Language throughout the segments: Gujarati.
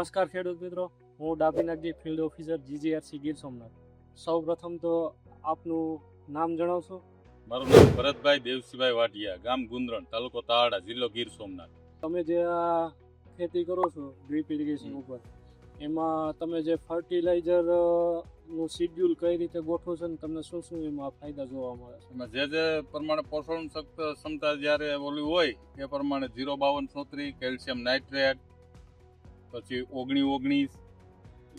નમસ્કાર ખેડૂત મિત્રો, હું ડાભી નગરી field officer GGRC Gir Somnath. સૌ પ્રથમ તો આપનું નામ જણાવશો? મારું નામ ભરતભાઈ દેવસીભાઈ વાટિયા, ગામ ગુંદરણ, તાલુકો તાહડા, જિલ્લો ગીર સોમનાથ. તમે જે આ ખેતી કરો છો ડ્રીપ ઇરિગેશન ઉપર, એમાં તમે જે ફર્ટિલાઇઝર નું શિડ્યુલ કઈ રીતે ગોઠવો છો ને તમને શું શું એમાં ફાયદા જોવા મળે છે? એમાં જે પ્રમાણે પોષણ ક્ષમતા જ્યારે ઓલી હોય એ પ્રમાણે 05234 કેલ્શિયમ નાઇટ્રેટ, પછી 1919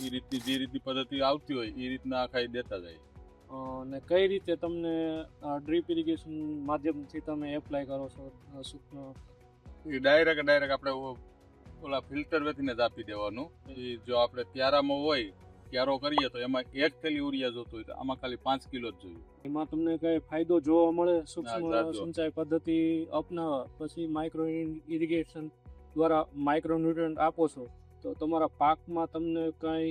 એ રીતની જે રીતની પદ્ધતિ આવતી હોય એ રીતના આખા દેતા જાય. અને કઈ રીતે તમને ડ્રીપ ઇરિગેશન માધ્યમથી તમે એપ્લાય કરો છો? એ ડાયરેક્ટ આપણે ઓલા ફિલ્ટર વેથીને જ આપી દેવાનું. એ જો આપણે ત્યારામાં હોય ક્યારો કરીએ તો એમાં 1 થેલી યુરિયા જોતું હોય તો આમાં ખાલી 5 કિલો જ જોઈએ. એમાં તમને કઈ ફાયદો જોવા મળે? ના, સૂક્ષ્મ જાજો. સિંચાઈ પદ્ધતિ અપનાવવા પછી માઇક્રો ઇરિગેશન દ્વારા માઇક્રોન્યુટ્રન્ટ આપો છો તો તમારા પાકમાં તમને કઈ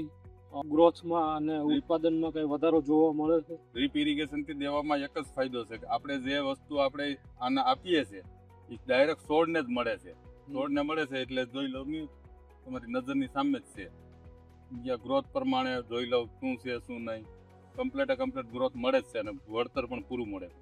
ગ્રોથમાં અને ઉત્પાદનમાં કઈ વધારો જોવા મળે છે? ડ્રીપ ઇરિગેશનથી દેવામાં એક જ ફાયદો છે કે આપણે જે વસ્તુ આપણે આને આપીએ છીએ એ ડાયરેક્ટ છોડને જ મળે છે. છોડને મળે છે એટલે જોઈ લો ને તમારી નજરની સામે જ છે. જ્યાં ગ્રોથ પ્રમાણે જોઈ લો શું છે શું નહીં, કમ્પ્લીટ ગ્રોથ મળે જ છે અને વળતર પણ પૂરું મળે છે.